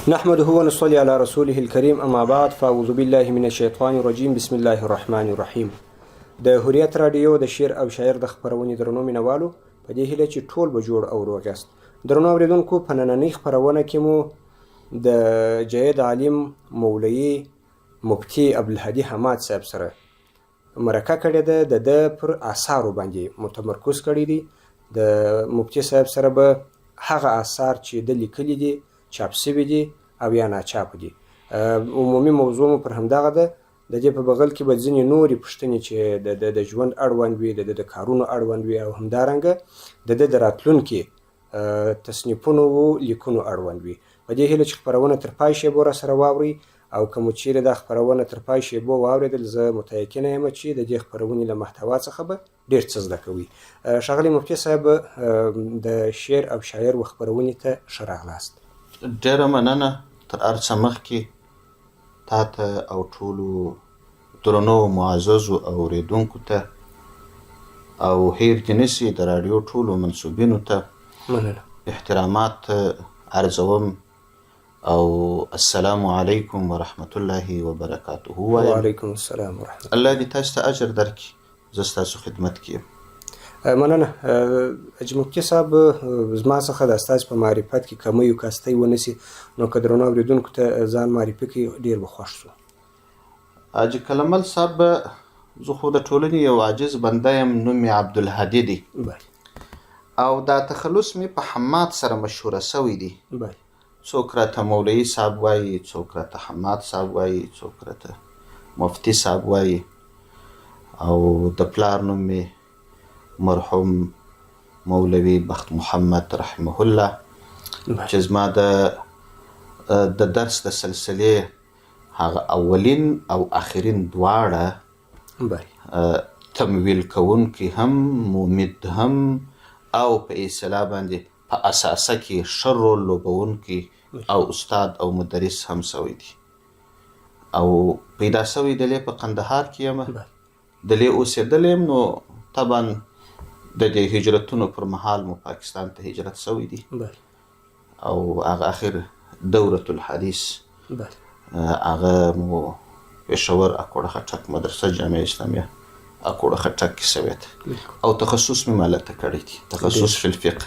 نحمده ونصلي على رسوله الكريم اما بعد فاعوذ بالله من الشیطان الرجیم بسم الله الرحمن الرحیم. د هوریت رادیو د شعر او شاعر د خپرونې درنو مینوالو په دې هیله چې ټول به جوړ او روغ یاست. درنو اورېدونکو، په نننۍ خپرونه کې مو د جید عالم مولوي مفتي عبدالهادي حماد صاحب سره مرکه کړې ده. د پر آثارو باندې متمرکز کړی دی. د مفتي صاحب سره به هغه آثار چې د لیکلي دي، چاپ شوي دي او یا ناچاپ دي. عمومي موضوع مو پر همدغه ده. د دې په بغل کې به ځینې نورې پوښتنې چې د ژوند اړوند وي، د کارونو اړوند وي، او همدارنګه د د راتلونکي تصنیفونو و لیکونو اړوند وي. په دې هیله چې خپرونه تر پای شیبو را سره واورئ، او که مو چیرې دا خپرونه تر پای شیبو واورېدل، زه متیقنه یم چې د دې خپرونې له محتوا څخه به ډېر څه زده کوئ. ښاغلی مفتي صاحب، د شعر او شاعر و خپرونې ته ښه راغلاست. ډېره مننه. تر هر څه مخکې تا ته او ټولو درنو معززو اورېدونکو ته او هیر دې نسي د راډیو ټولو منصوبینو ته مننه احترامات عرضوم او السلام علیکم ورحمت الله وبرکاته. وعلیکم السلام ورحمت الله. الله دې تاسو ته اجر درکړي. زه ستاسو خدمت کې یم. مننه. حاجي مفتي صاحب، زما څخه د ستاسو په معرفت کې کمی او کاستی ونه سي، نو که درنو اورېدونکو ته ځان معرفي کړي ډېر به خوښ شو. حاجي کلمل صاحب، زه خو د ټولنې یو عاجز بنده یم. نوم مې عبدالهادي دی او دا تخلص مې په حماد سره مشهوره سوی دی. څوک راته مولوي صاحب وایي، څوک راته حماد صاحب وایي، څوک راته مفتي صاحب وایي، او د پلار نوم مې مرحوم مولوي بخت محمد رحمه الله، چې زما د درس د سلسلې هغه اولین او آخرین دواړه تمویل کوونکي هم، ممد هم، او په اصطلاح باندې په اساسه کې ښه رول لوبوونکي او استاد او مدرس هم سوی دی. او پیدا سوی دلې په قندهار کې یم، دلې اوسېدلی یم. نو طبعا د دې هجرتونو پر مهال مو پاکستان ته هجرت سوی دی، او هغه اخر دوره الحدیث هغه مو پېښور اکوړه خټک مدرسه جامعه اسلامیه اکوړه خټک کې سوی دی، او تخصص مې مالته کړی دی، تخصص فی الفقه.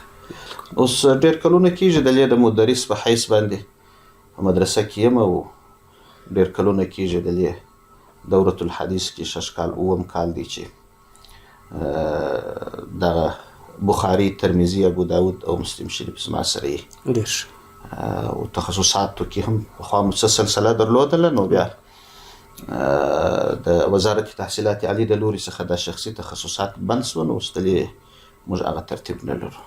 اوس ډېر کلونه کېږي دلې د مدرس په حیث باندې په مدرسه کې یم، او ډېر کلونه کېږي دلې دوره الحدیث کې 6 کال 7 کال دی چې دغه بخاري، ترمذي، ابو داود او مسلم شریف زما سره یې ډېر ښه. او تخصصاتو کې هم پخوا مو څه سلسله درلودله، نو بیا د وزارت تحصیلات عالی د لوري څخه د شخصي تخصصات بند سوه، نو اوس دلې موږ هغه ترتیب نه لرو.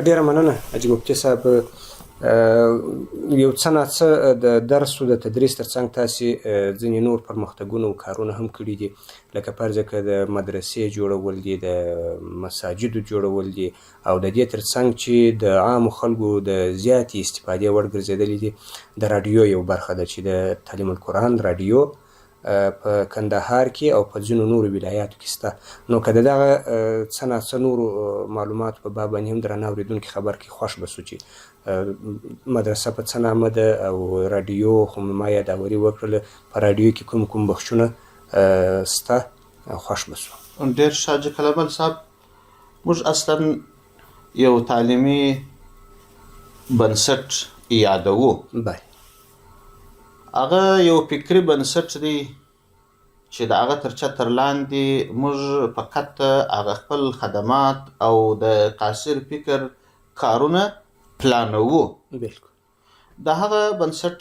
ډېره مننه حاجي مفتي صاحب. یو څه ناڅه د درس او د تدریس ترڅنګ تاسې ځینې نور پرمختګونه او کارونه هم کړي دي، لکه فرض کړه د مدرسې جوړول دي، د مساجدو جوړول دي، او د دې ترڅنګ چې د عامو خلکو د زیاتې استفادې وړ ګرځېدلي دي د راډیو یو برخه ده چې د تعلیم القرآن راډیو په کندهار کې او په ځینو نورو ولایاتو کې شته. نو که د دغه څه ناڅه نورو معلوماتو په باب باندې هم درانه اورېدونکي خبر کړي، خوښ به سو چې مدرسه په څه نامه ده او راډیو خو ما یاداوري وکړله، په راډیو کې کوم کوم بخشونه شته، خوښ به سو. ډېر ښه حاجي کلمل صاحب. موږ اصلا یو تعلیمي بنسټ یادوو. هغه یو فکري بنسټ دی چې د هغه تر چتر لاندې موږ فقط هغه خپل خدمات او د قاصر فکر کارونه پلانوو. د هغه بنسټ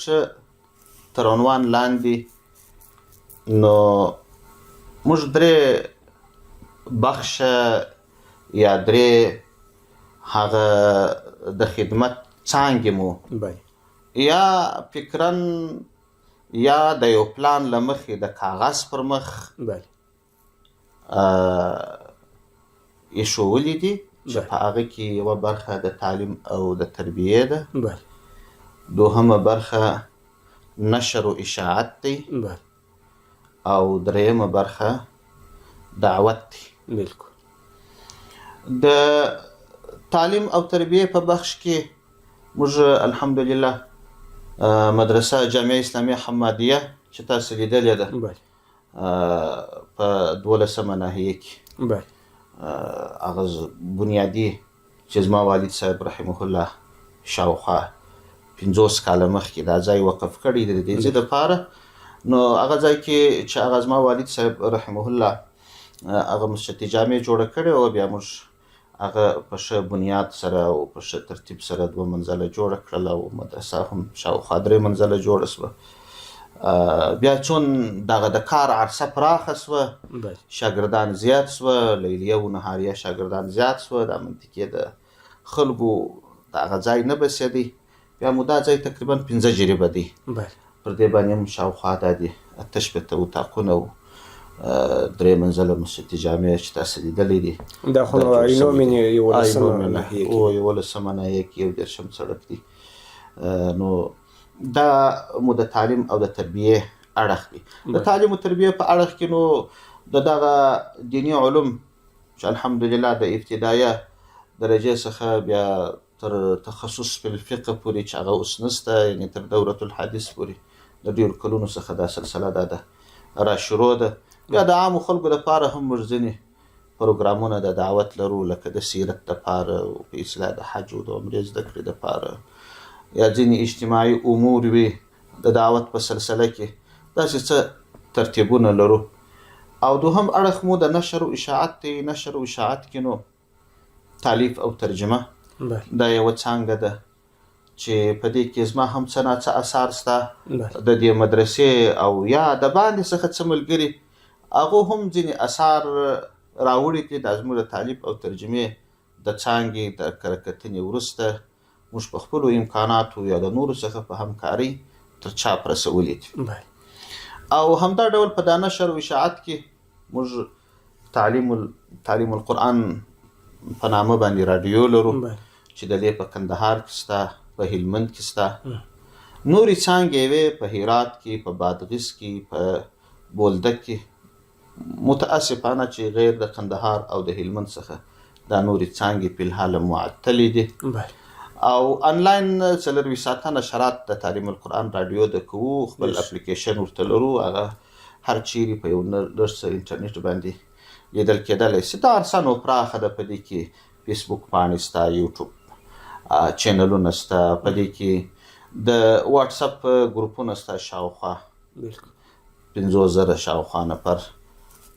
تر عنوان لاندې نو موږ 3 بخشه یا 3 هغه د خدمت څانګې مو یا فکرن یا د یو پلان له مخې د کاغذ پر مخ ایښولي دي، چې په هغه کې یوه برخه د تعلیم او د تربیې ده، دوهمه برخه نشر و اشاعت دی، او دریمه برخه دعوت دی. د تعلیم او تربیه په بخش کې موږ الحمدلله مدرسه جامعه اسلامي حمادیه چې تاسو لیدلې ده بله په 12مه ناحیه کې بله هغه بنیادي چې زما والد صاحب رحمه الله شاوخوا 50 کاله مخکې دا ځای وقف کړی دی د دې دپاره. نو هغه ځای کې چې هغه زما والد صاحب رحمه الله هغه مسجد جامع جوړه کړې او بیا موږ هغه په ښه بنیاد سره او په ښه ترتیب سره 2 منزله جوړه کړله او مدرسه هم شاوخوا 3 منزله جوړه شوه. بیا چون دغه د کار عرصه پراخه شوه، شاګردان زیات شوه، لیلیه و نهاریه شاګردان زیات شوه، د منطقې د خلکو دغه ځای نه بسېدی. بیا مو دا ځای تقریبا 15 جریبه دی، پر دې باندې هم شاوخوا دا دي 8 اتاقونه و 3 منزله مسجد جامع چې تاسو لیدلی دي. دا خو عینو من 11مه ناحیه کې 11 سړک دی. نو دا مو د تعلیم او د تربیه اړخ دی. د تعلیم او تربیه په اړخ کې نو دغه دینی علوم چې الحمدلله د ابتدایه درجه څخه بیا تر تخصص په الفقه پورې چې هغه اوس نسته، یعنې تر دوره الحدیث پورې د ډېرو کلونو څخه دا سلسله ده را شروع ده. بیا د عامو خلکو دپاره هم موږ ځینې پروګرامونه د دعوت لرو، لکه د سیرت دپاره او په اصلاح د حج او د عمرې زده کړې دپاره، یا ځینې اجتماعي امور وي د دعوت په سلسله کې، داسې څه ترتیبونه لرو. او دوهم اړخ مو د نشر و اشاعت دی. نشر و اشاعت کې نو تالیف او ترجمه دا یوه څانګه ده چې په دې کې زما هم څه نه څه اثار شته د دې مدرسې، او یا د باندې څخه څه ملګري هغو هم ځینې اثار راوړي دي. دا زموږ د تالیف او ترجمې د څانګې د کره کتنې وروسته موږ په خپلو امکاناتو یا د نورو څخه په همکارۍ تر چاپ رسولي دي. او همدا ډول په دا نشر و اشاعت کې موږ تعلیم القرآن په نامه باندې راډیو لرو چې د دې په کندهار کې شته، په هلمند کې شته، نورې څانګې وې په هرات کې، په بادغیس کې، په بولدک کې. متاسفانه چې غیر د کندهار او د هلمند څخه دا نورې څانګې په الحال معطلې دي. او انلاین 24 ساعته نشرات د تعلیم القرآن راډیو د کوو، خپل اپلیکیشن ورته لرو، هغه هر چیرې په یو لږ څه انټرنیټ باندې لیدل کېدلی شي. دا عرصه نو پراخه ده، په دې کې فیسبوک پاڼې شته، یوټیوب چینلونه شته، په دې کې د واټساپ ګروپونه شته، شاوخوا 50,000 شاوخوا نفر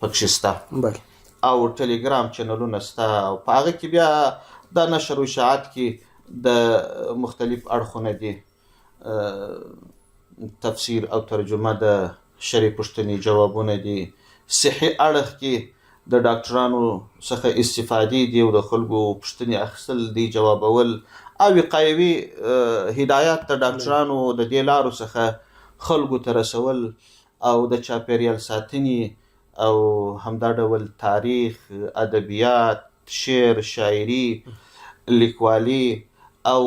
پکښې شته، او ټلیګرام چینلونه شته. او په هغه کې بیا د نشر و اشاعت کې د مختلف اړخونه دي، تفسیر او ترجمه د شرعي پوښتنې جوابونه دي، صحي اړخ کې د ډاکټرانو څخه استفادې دي او د خلکو پوښتنې اخیستل دي، جوابول، او وقایوي هدایات د ډاکټرانو د دې لارو څخه خلکو ته رسول، او د چاپیریال ساتنې، او همدا ډول تاریخ، ادبیات، شعر، شاعري، لیکوالي، او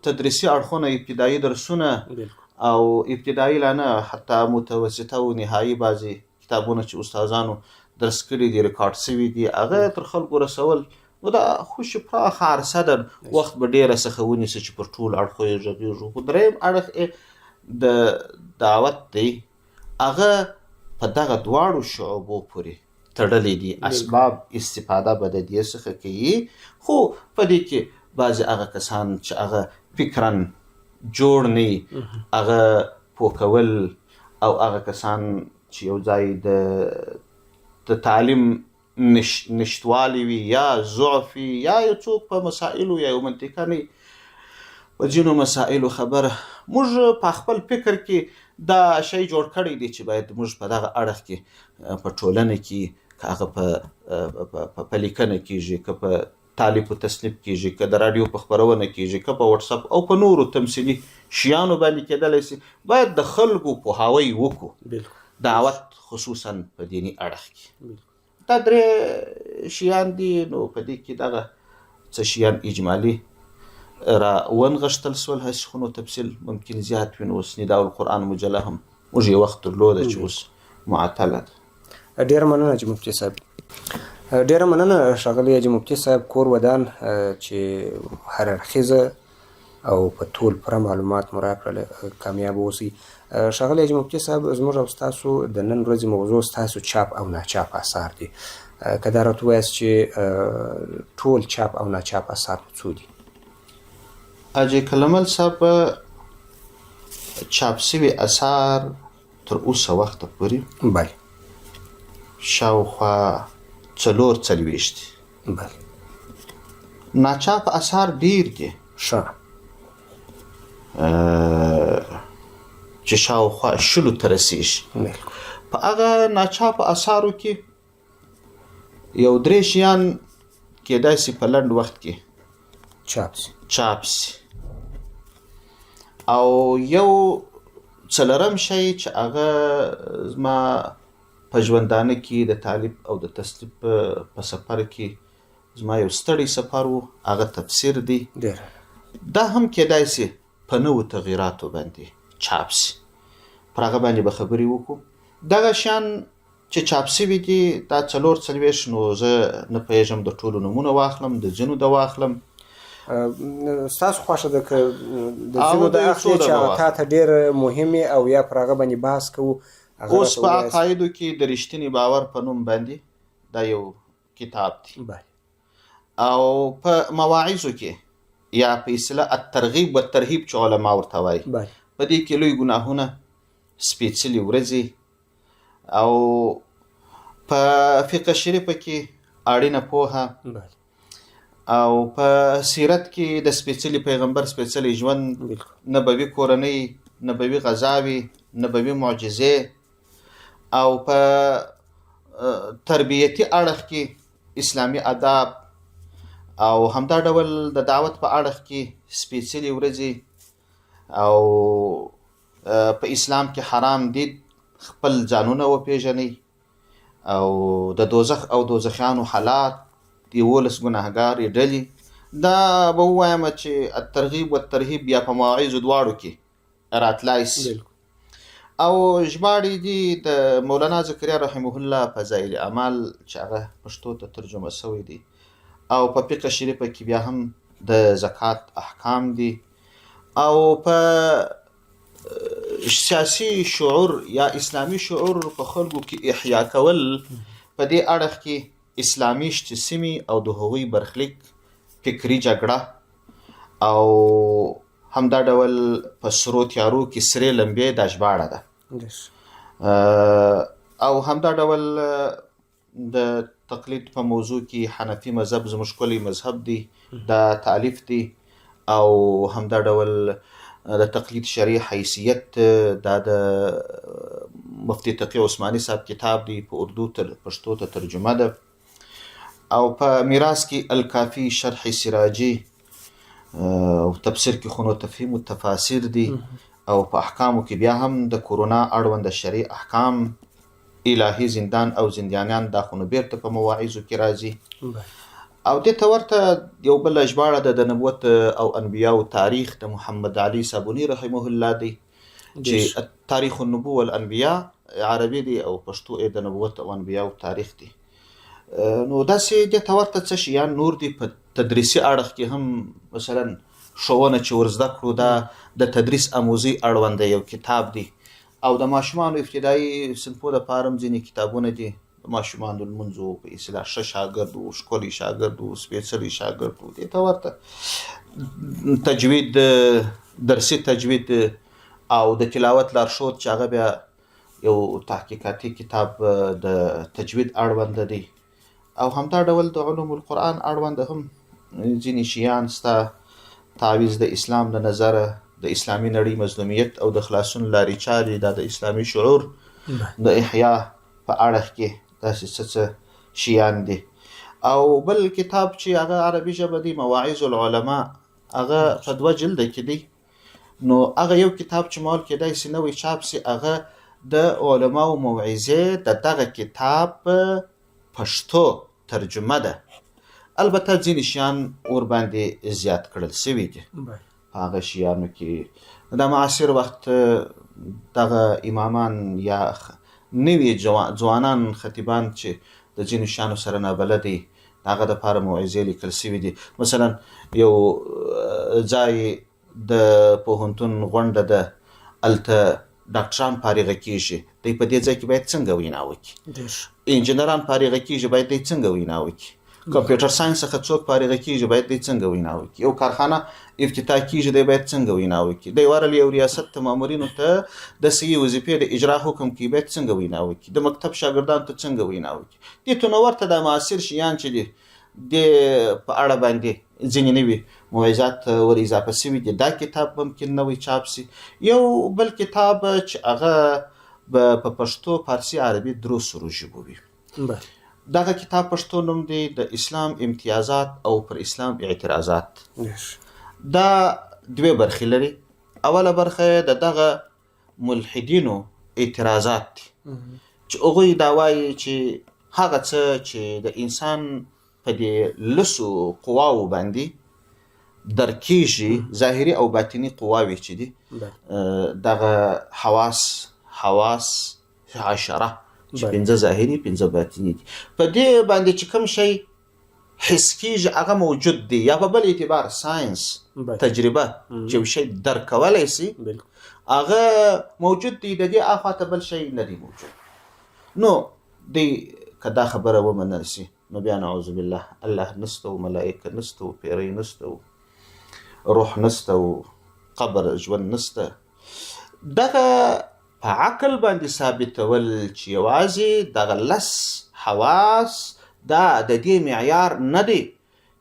تدریسي اړخونه، ابتدایي درسونه، او ابتدایي لا نه حتی متوسطه او نهایي بعضې کتابونه چې استادانو درس کړي دي، ریکارډ شوي دي، هغه تر خلکو رسول. نو دا خوش پراخه عرصه ده، وخت به ډېره څخه ونیسي چې پر ټولو اړخو یې غږېږو. خو دریم اړخ د دعوت دی، هغه په دغه دواړو شعبو پورې تړلی دي. اسباب استفاده به د دې څخه کوي، خو په دې کې بعضې هغه کسان چې هغه فکرا جوړ نه وي، هغه پوه کول، او هغه کسان چې یو ځای د تعلیم نشتوالی وي، یا ضعف وي، یا یو څوک په مسائلو یا یو منطقه نه په ځینو مسائلو خبره. موږ په خپل فکر کې دا شی جوړ کړی دی چې باید موږ په دغه اړخ کې په ټولنه کې، که هغه په لیکنه کېږي، که په تالیف و تصنیف کېږي، که د راډیو په خپرونه کېږي، که په واټساپ او په نورو تمثیلي شیانو باندې کېدلی شي، باید د خلکو پوهاوی وکړو، دعوت خصوصا په دیني اړخ کې. دا 3 شیان دي. نو په دې کې دغه څه شیان اجمالي را ونغښتل شول، هسې خو نو تفصیل ممکن زیات وي. نو اوس نداء القرآن مجله هم موږ یې وخت درلوده چې اوس معطله ده. ډېره مننه حاجي مفتي صاحب. ډېره مننه ښاغلی حاجي مفتي صاحب. کور ودان چې هر اړخیزه او په ټول پوره معلومات مو راکړل، کامیاب اوسئ. ښاغلی حاجي مفتي صاحب، زموږ او ستاسو د نن ورځې موضوع ستاسو چاپ او ناچاپ اثار دي. که دا راته ووایاست چې ټول چاپ او ناچاپ اثار څو دي؟ حاجي کلمل صاحب چاپ شوي اثار تر اوسه وخته پورې بله شاوخوا 44 دي. بله ناچاپ اثار ډیر دي ښه چې شاوخوا 20 ته رسیږي. بالکل. په هغه ناچاپ اثارو کې یو 3 شیان کېدای شي په لنډ وخت کې چاپ شي، او یو څلورم شی چې هغه زما په ژوندانه کې د طالب او د تصلیب په سفر کې زما یو ستړی سفر و، هغه تفسیر دی. دا هم کېدای شي په نوو تغییراتو باندې چاپ شي، پر هغه باندې به خبرې وکړو. دغه شیان چې چاپ شوي دي دا 44، نو زه نه پوهېږم د ټولو نومونه واخلم، د ځینو د واخلم. ستاسو خوښه ده که د ځینو د اخلي چې هغه تا ته ډېر مهمې او یا پر هغه باندې بحث کوو؟ اوس په عقایدو کې د رښتیني باور په نوم باندې دا یو کتاب دی. او په مواعظو کې یا په اصطلاح الترغیب و ترهیب چې علما ورته وایي، په دې کې لوی ګناهونه، سپېڅلې ورځې، او په فقه شریفه کې اړینه پوهه، او په سیرت کې د سپېڅلي پیغمبر سپېڅلی ژوند، نبوي کورنۍ، نبوي غذاوي، نبوي معجزې، او په تربیتي اړخ کې اسلامي آداب، او همدا ډول د دعوت په اړخ کې سپېڅلې ورځې، او په اسلام کې حرام دي خپل ځانونه وپېژنئ، او د دوزخ او دوزخیانو حالات، 11 ګناهګارې ډلې. دا به ووایم چې الترغیب و ترهیب یا په مواعظو دواړو کې راتلای شي. او ژباړې دي د مولانا زکریا رحمه الله فضایل اعمال چې هغه پښتو ته ترجمه شوی دی، او په فقه شریفه کې بیا هم د زکات احکام دي، او په سیاسي شعور یا اسلامی شعور په خلکو کې احیا کول، په دې اړخ کې اسلامي اجتسامي او د هغوی برخلیک، فکري جګړه، او همدا ډول په سرو تیارو کې سرې لمبې دا ژباړه ده. او همدا ډول د تقلید په موضوع کې حنفي مذهب زموږ ښکلی مذهب دی، دا تالیف دی. او همدا ډول د تقلید شرعي حیثیت دا د مفتی تقی عثماني صاحب کتاب دی، په اردو تر پښتو ته ترجمه ده. او په میراث کې الکافی شرح سراجي، او تفسیر کې خونو تفهیم و تفاسیر دي. او په احکامو کې بیا هم د کورونا اړوند شرعي احکام، الهي زندان او زندانیان، دا خونو بیرته په مواعظو کې راځي. او دې ته ورته یو بل ژباړه ده د نبوت او انبیاو تاریخ د محمد علي صابوني رحمه الله دی، چې تاریخ النبوة والانبیاء عربي دی، او پښتو د نبوت او انبیاو تاریخ دی. نو داسې دې ته ورته څه شیان نور دي. په تدریسي اړخ کې هم مثلا ښوونه چې ورزده کړو، دا د تدریس آموزي اړوند یو کتاب دی. او د ماشومانو ابتدایي صنفو لپاره هم ځینې کتابونه دي، د ماشومانو لمونځو په اصطلاح ښه شاګرد و، ښکلی شاګرد و، سپېڅلی شاګرد و. دې ته ورته تجوید، درسي تجوید، او د تلاوت لارښود چې هغه بیا یو تحقیقاتي کتاب د تجوید اړوند دی. او همدا ډول د علوم القرآن اړوند هم ځینې شیان ستا، تعویض د اسلام د نظره، د اسلامي نړۍ مظلومیت او د خلاصون لارې چارې، دا د اسلامي شعور د احیا په اړه کې داسې څه شیان دي. او بل کتاب چې هغه عربي ژبه دی، مواعظ العلماء، هغه په 2 جلده کې دی. نو هغه یو کتاب چې مال کېدای شي نوی چاپ شي، هغه د علماو موعظې د دغه کتاب پښتو ترجمه ده. البته ځینې شیان ور باندې زیات کړل شوي دي. هغه شیانو کې د معاصر وخت دغه امامان یا نوي ځوانان خطیبان چې د ځینو شیانو سره نابلد دي، هغه دپاره موعظې لیکل شوي دي. مثلا یو ځای د پوهنتون غونډه ده، هلته ډاکټران فارغه کېږي، دی په دې ځای کې باید څنګه وینا وکړي؟ انجینران فارغه کېږي، باید دی څنګه وینا وکړي؟ کمپیوټر ساینس څخه څوک فارغه کېږي، باید دی څنګه وینا وکړي؟ یو کارخانه افتتاح کېږي، دی باید څنګه وینا وکړي؟ دی ورل یو ریاست ته مامورینو ته د صحیح وظیفې د اجرا حکم کوي، باید څنګه وینا وکړي؟ د مکتب شاګردانو ته څنګه وینا وکړي؟ دې تنور ته د معاصر شیان چې دي د په اړه باندې ځینې نوي موعظات ور اضافه شوي دي. دا کتاب ممکن نوی چاپ شي. یو بل کتاب چې هغه به په پښتو، فارسي، عربي درو سرو ژبو وي. دغه کتاب پښتو نوم دی د اسلام امتیازات او پر اسلام اعتراضات. دا دوه برخې لري. اوله برخه د دغه ملحدینو اعتراضات دي چې هغوی دا وایي چې هغه څه چې د انسان په دې لسو قواو باندې درکېږي، ظاهري او باطني قواوې چې دي، دغه حواس 10 چې 5 ظاهري 5 باطني دي، په دې باندې چې کوم شی حس کېږي هغه موجود دی، یا په بل اعتبار ساینس تجربه چې یو شی درک کولی شي هغه موجود دی، د دې اخواته بل شی نه دی موجود. نو دی که دا خبره ومنل شي نو بیا نعوذ بالله، الله نسته و ملائکه نسته و پیری نسته و روح نسته و قبر ژوند نسته. دغه په عقل باندې ثابتول چې یوازې دغه لس حواس دا د دې معیار نه دی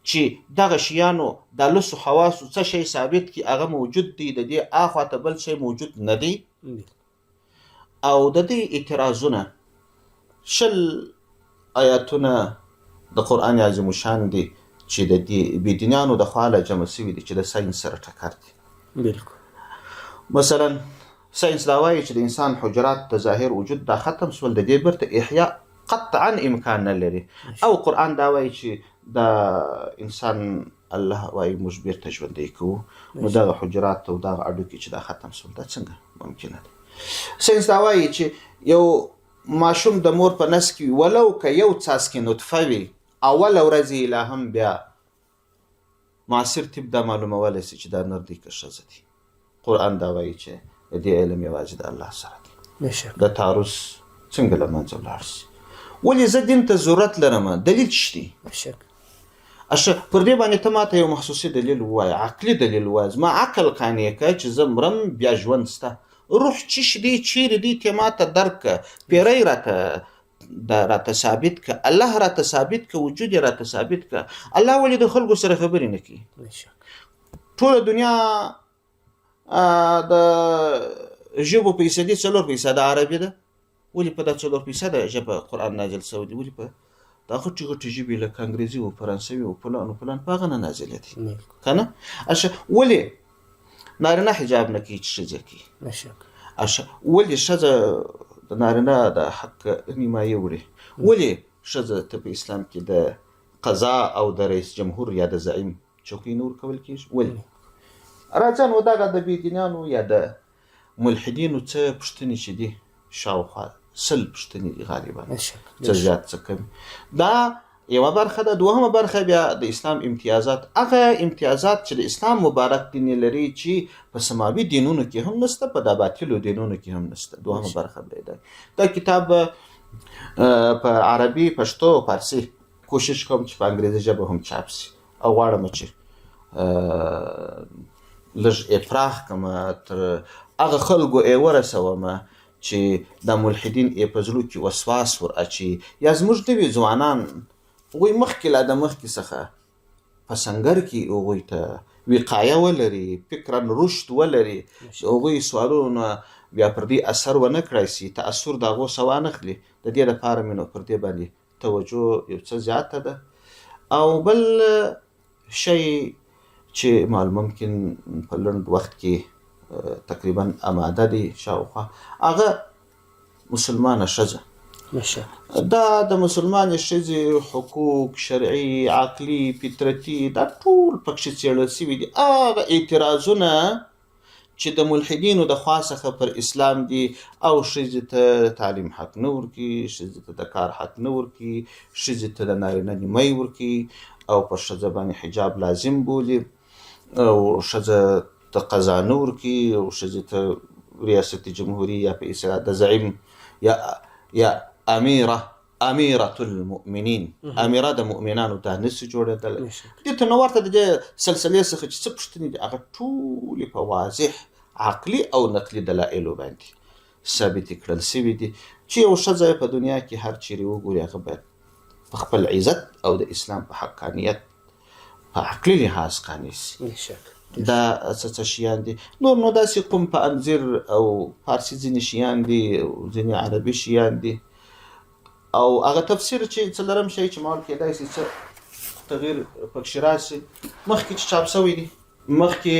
چې دغه شیانو د لسو حواسو څه شی ثابت کړي هغه موجود دی، د دې اخواته بل شی موجود نه دی. او د دې اعتراضونه 20 آیاتونه د قرآن عظیم شان دي چې د دې بېدینانو د خوا له جمع شوي دي چې د ساینس سره ټکر دي. بالکل مثلا ساینس دا وایي چې د انسان حجرات د ظاهر وجود دا ختم سول، د دې برته احیا قطعا امکان نه لري. او قرآن دا وایي چې د انسان الله وایي موږ بیرته ژوندی کوو، نو دغه حجرات او دغه اډوکي چې دا ختم سول دا څنګه ممکنه ده؟ ساینس دا وایي چې یو ماشوم د مور په نس کې ولو که یو څاڅکې نطفه وي، اوله ورځ یې لا هم بیا معاصر طب دا معلومولی شي چې دا نر دی که ښځه دي. قرآن دا وایي چې د دې علم یوازې د الله سره دی. د تعرض څنګه له منځه ولاړ شي؟ ولې زه دین ته ضرورت لرم؟ دلیل څه دی؟ پر دې باندې ته ماته یو محسوسي دلیل ووایه، عقلي دلیل ووایه. زما عقل قانع که چې زه مرم بیا ژوند شته. روح څه دی، چیرې دی، ته ماته درک که، پیری راته ثابت که، الله راته ثابت که، وجود یې راته ثابت که. الله ولې د خلکو سره خبرې نه کوي؟ ټوله دنیا د ژبو فیصدي 4% عربي ده، ولې په دا 4% ژبه قرآن نازل شوی دی؟ ولې په دا غټې غټې ژبې لکه انګریزي او فرانسوي او فلان او فلان په هغه نه نازلې دي که نه؟ ولې نارینه حجاب نه کوي چې ښځه کوي؟ ولې ښځه د نارینه د حق نیمایي وړي؟ ولې ښځه ته په اسلام کې د قضا او د رئیس جمهور یا د زعیم چوکۍ نه ورکول کېږي؟ ولې؟ راځه نو دغه د بېدینانو یا د ملحدینو څه پوښتنې چې دي، شاوخوا 100 پوښتنې دي غالبا، څه زیات څه کم. دا یوه برخه ده. دوهمه برخه بیا د اسلام امتیازات، هغه امتیازات چې د اسلام مبارک دین لري چې په سماوي دینونو کې هم نشته، په د باطلو دینونو کې هم نشته. دوهمه برخه ده. دا کتاب په عربي، پښتو او فارسي کوشش کوم چې په انګریزي ژبه هم چاپ شي، او غواړم چې لږ افراح کوم، تر هغه خلکو ورسوم چې د ملحدین په زړه کې وسواس ور اچي، یا زموږ نوي ځوانان هغوی مخکې لا د مخکې څخه په سنګر کې هغوی ته وقایه ولري، فکرا رشد ولري، هغوی سوالونه بیا پر دې اثر ونه کړی شي، تاثر د هغو څه وانخلي. د دې لپاره مې نو پر دې باندې توجه یو څه زیاته ده. او بل شی چې ممکن په لنډ وخت کې تقریبا آماده دي شاوخوا، هغه مسلمانه ښځه. دا د مسلمانې ښځې حقوق شرعي، عقلي، فطرتي، دا ټول پکښې څېړل شوي دي. هغه اعتراضونه چې د ملحدینو د خوا څخه پر اسلام دي، او ښځې ته تعلیم حق نه ورکوي، ښځې ته د کار حق نه ورکوي، ښځې ته د نارینه نیمۍ ورکوي، او پر ښځه باندې حجاب لازم بولي، او ښځه ته قضا نه ورکړي او ښځې ته ریاست جمهوري یا په اصطلاح د زعیم یا امیره المؤمنین، امیره د مؤمنانو ته نشي جوړېدلی. دې ته نو ورته د دې سلسلې څخه چې څه پوښتنې دي هغه ټولې په واضح عقلي او نقلي دلایلو باندې ثابتې کړل شوي دي چې یو ښځه په دنیا کې هر چیرې وګوري هغه باید په خپل عزت او د اسلام په حقانیت په عقلي لحاظ قانع شي. دا څه شیان دي. نو داسې کوم په انځیر او فارسي ځینې شیان دي او ځینې عربي شیان دي او هغه تفسیر چې څلورم شی چې مال کېدای شي څه تغییر پکې راشي مخکې چې چاپ شوی دي مخکې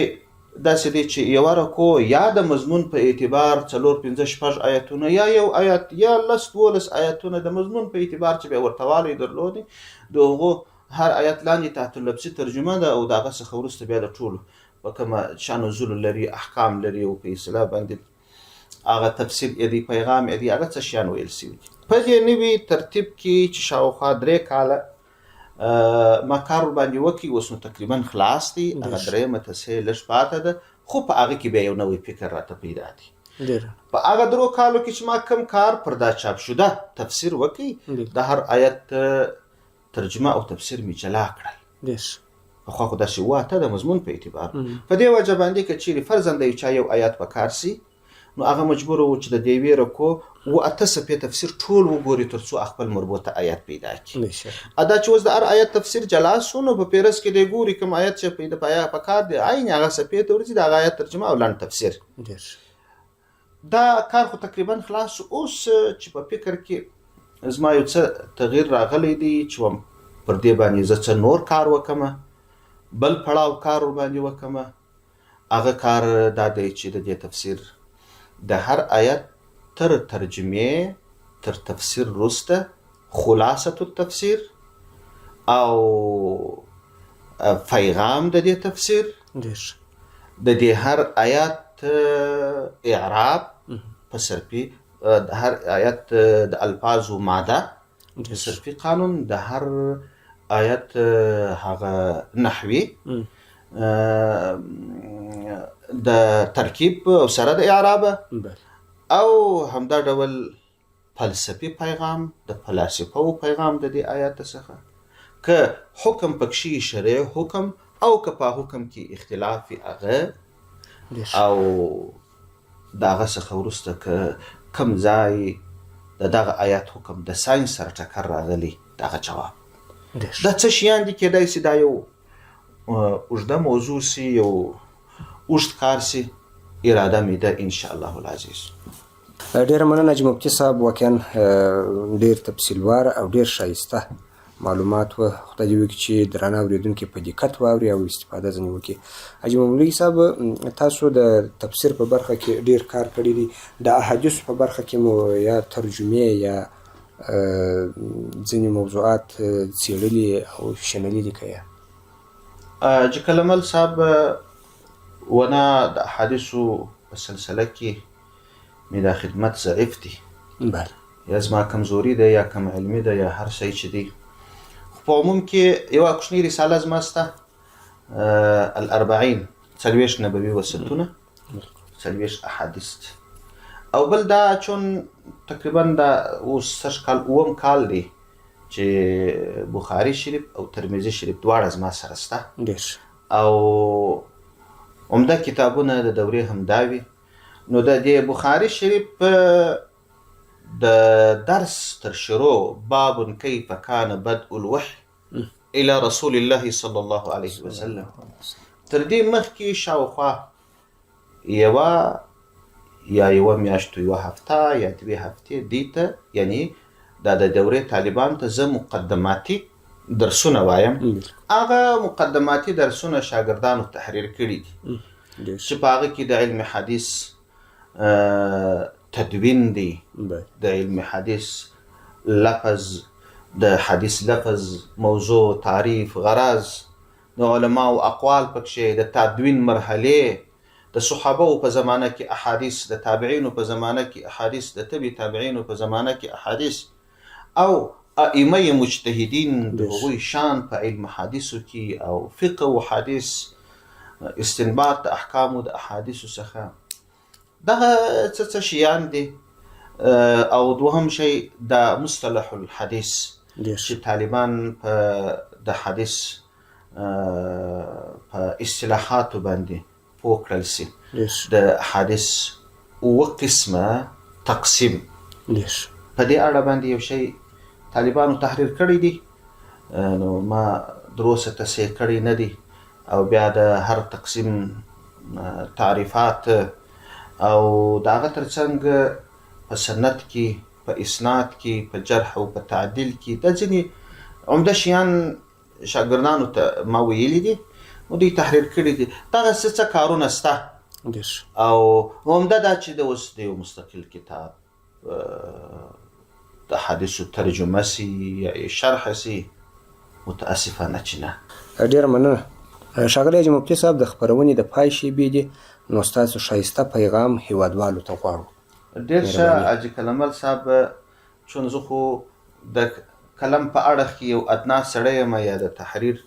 داسې دی چې یو رکو یا د مضمون په اعتبار 4-5-6 آیاتونه یا یو آیات یا 10-12 آیاتونه د مضمون په اعتبار چې به ورته والی درلودي دغه هر آیت لاندې تحت لفظي ترجمه ده او دغه څخه وروسته بیا د ټولو په کومه شان نزول لري احکام لري او په اصطلاح باندې هغه تفسیر دی پیغام دی هغه څه شان ویل شوی په دې نوي ترتیب کې چې شاوخوا 3 کاله ما کار باندې وکي اوس نو تقریبا خلاص دي هغه درېمه ته لږ پاته ده خو په هغه کې به یو نوې فکر راته پیدا دي په هغه 3 کالو کې چې ما کم کار پر دا چاپ شوه تفسیر وکي د هر آیت ترجمه او تفسیر می جلا کړل خو خو داسې واته د مضمون په اعتبار په دې وجه باندې کې چې فرضاً د یو آیات په کار سي نو هغه مجبور و چې د دې ویرکو و اته صفحې تفسیر ټول وګوري ترڅو خپل مربوطه آیات پیدا کړي. ادا چې اوس د هر آیت تفسیر جلا شونه په پیرس کې دی ګوري کوم آیت چې پیدا پایا په کار دی عین هغه صفحې ته ورځي د آیت ترجمه او لاند تفسیر. دا کار خو تقریبا خلاص اوس چې په فکر کې زما یو څه تغییر راغلی دی چې پر دې باندې زه څه نور کار وکم بل پړاو کار باندې وکم هغه کار دا دی چې د دې تفسیر د هر آیت تر ترجمه تر تفسیر وروسته خلاصه التفسیر او پیغام د دې تفسیر د دې هر آیت اعراب په صرفي د هر آیت د الفاظ او ماده په صرفي قانون د هر آیت هغه نحوي د ترکیب او سره د اعراب او همدا ډول فلسفي پیغام د فلسفو پیغام د دې آیات څخه که حکم پکشي شرع حکم او که په حکم کې اختلاف هغه او داغه څخه ورسته که کم ځای دغه آیات حکم د ساينس سره ټکر راغلی دغه جواب دا څه شیان دي کېدای شي دا یو اوږده موضوع سي یو اوږد کار سي اراده مې ده ان شاء الله العزیز. ډېر مننه چې مفتي صاحب واقعا ډېر تفصیلوار او ډېر ښایسته معلومات و خدای دې وکړي چې درانه اورېدونکي په دقت واوري او استفاده ځنې وکړي. حاجي مولوي صاحب تاسو د تفسیر په برخه کې ډېر کار کړی دی د احادیثو په برخه کې مو یا ترجمې یا ځینې موضوعات څېړلي او شنلي دي که یا حاجي کلمل صاحب ونه د احادیثو په سلسله کې مې دا خدمت ضعیف دي بله یا زما کمزوري ده یا کم علمي ده یا هر شی چې دی خو په عموم کې یوه کوچنۍ رساله زما شته الاربعین 40 نبوي وصیتونه 40 احادیث او بل دا چون تقریبا دا اوس 8 کال دی چې بخاري شریف او ترمذي شریف دواړه زما سره شته او عمده کتابونه د دورې همداوي نو د دې بخاري شریف د درس تر شروع باب کیف کان بدء الوحی الى رسول الله صلی الله علیه وسلم تر دې مخکې شاوخوا یوه میاشت یوه هفته یا 2 هفتې دې ته یعنی دا د دورې طالبان ته زه مقدماتي درسونه وایم هغه مقدماتي درسونه شاګردانو تحریر کړي دي چې په هغه کې د علم حدیث تدوین دی د علم حدیث لفظ د حدیث لفظ موضوع تعریف غرض د علماء اقوال پکې د تدوین مرحله د صحابه په زمانه کې احادیث د تابعین په زمانه کې احادیث د تبع تابعین په زمانه کې احادیث او ائمه مجتهدین د هغوی شان په علم حدیثو کې او فقه او حدیث استنباط د احکامو د احادیثو څخه دغه څه شیان دي. او دوهم شی د مصطلح الحدیث چې طالبان په د حدیث په اصطلاحاتو باندې پوه کړل سي. د حدیث اوه قسمه تقسیم په دې اړه باندې یو شی طالبانو تحریر کړی دی، نو ما دروسه تصحیح کړی نه دی، او بیا د هر تقسیم تعریفات او د هغه ترڅنګ په سند کې، په اسناد کې، په جرح او په تعدیل کې د ځینې عمده شیان شاګردانو ته ما ویلي دي، نو دوی تحریر کړي دي. دغه څه کارونه سته، او عمده دا چې د اوس د یو مستقل کتاب د حدیثو ترجمه سي یا شرح سي، متاسفانه چې نه. ډېره مننه ښاغلی حاجي مفتي صاحب. د خپرونې د پای شیبې دي، نو ستاسو ښایسته پیغام هیوادوالو ته غواړو. ډېر ښه حاجي کلمل صاحب، چون زه خو د کلم په اړه کې یو ادنا سړی یم، یا د تحریر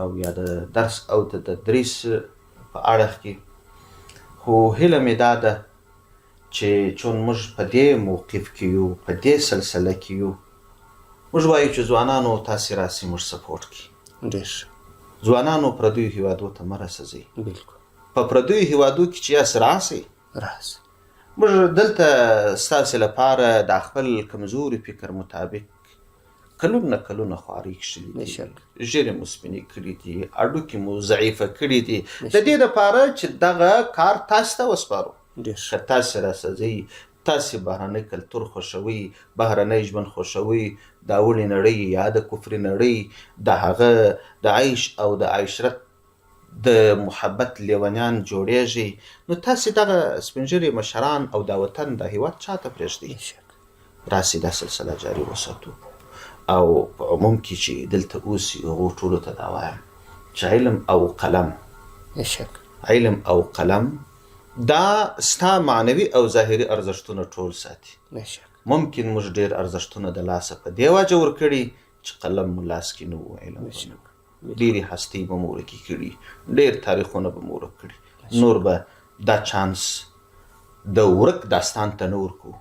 او یا د درس او د تدریس په اړه کې، خو هیله مې دا ده چې چون موږ په دې موقف کې یو، په دې سلسله کې یو، موږ وایو چې ځوانانو تاسې راسئ موږ سپورټ کړي. ډېر ځوانانو پردیو هیوادو ته مه رسوئ. بالکل په پردیو هیوادو کې چې یاست راسئ. موږ دلته ستاسې لپاره د خپل کمزوري فکر مطابق کلونه خواري کښلي دي، ژیرې مو سپینې کړي دي، هډوکې مو ضعیفه کړي دي، د دې دپاره چې دغه کار تاسې ته وسپارو. که تاسې راسځئ، تاسې بهرنی کلتور خوښوئ، بهرنی ژوند خوښوئ، د اوړې نړۍ یا د کفري نړۍ د هغه د عیش او د عشرت د محبت لیونیان جوړیږي، نو تاسې دغه سپین ږیري مشران او دا وطن دا هیواد چاته پرېږدئ؟ راسئ دا سلسله جاري وساتو. او په عموم کې چې دلته اوسي هغو ټولو ته دا وایم چې علم او قلم، علم او قلم دا ستا معنوي او ظاهري ارزښتونه ټول ساتي. ممکن موږ ډېر ارزښتونه د لاسه په دې وجه ورکړي چې قلم مو لاس کې نه و، علم ډېرې هستۍ به مو ورکې کړي، ډېر تاریخونه به مو ورک کړي، نور به دا چانس د ورک داستان ته نه ورکو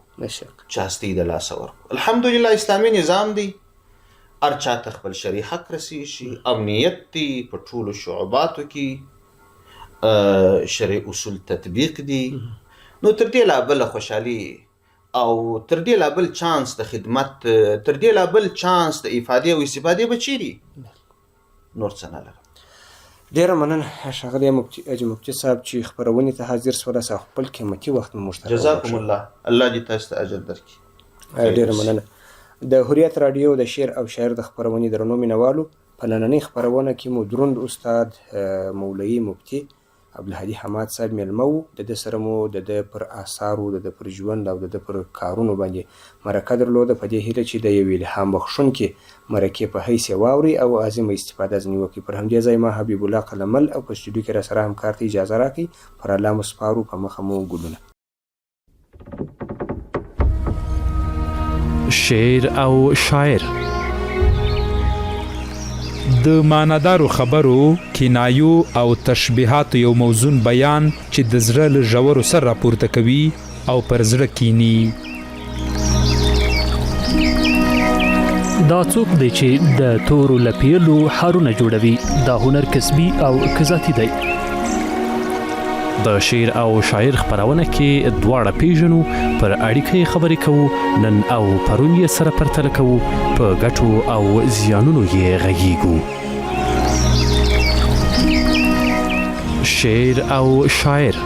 چې هستۍ د لاسه ورکو. الحمدلله اسلامي نظام دی، هر چاته خپل شرعي حق رسیږي، امنیت دی، په ټولو شعباتو کې شرعي اصول تطبیق دي، نو تر دې لا بله خوشحالي او تر دې لا بل چانس د خدمت، تر دې لا بل چانس د افادې او استفادې به چیرې؟ نور څه نه لرم. ډېره مننه ښاغلی حاجي مفتي صاحب چې خپرونې ته حاضر سولاست او خپل قیمتي وخت مو موږ ته جزاکم الله، الله دې تاسو ته اجر درکړي. ډېره مننه. د هوریت راډیو د شعر او شاعر د خپرونې درنو مینوالو، په نننۍ خپرونه کې مو دروند استاد مولوي مفتي عبدالهادي حماد صاحب میلمه و. د ده سره مو د ده پر آثارو، د ده پر ژوند او د ده پر کارونو باندې مرکه درلوده، په دې هیله چې د یو الهام بخښونکي مرکې په حیث یې واوري او عظیمه استفاده ځنې وکړي. پر همدې ځای ما حبیب الله قلمل او په سټوډیو کې راسره همکار ته اجازه راکړئ. پر الله مو سپارو، په مخه مو ګلونه. شعر او شاعر د معنادارو خبرو، کنایو او تشبیهات یو موزون بیان چې د زړه له ژورو سر راپورته کوي او پر زړه کینی. دا څوک دی چې د تورو لپیلو حارونه جوړوي؟ دا هنر کسبي او کذاتی دی. د شعر او شاعر خپرونه کې دواړه پیژنو، پر اړیکې خبرې کوو، نن او پرون یې سره پرتله کوو، په ګټو او زیانونو یې غږیږو. شعر او شاعر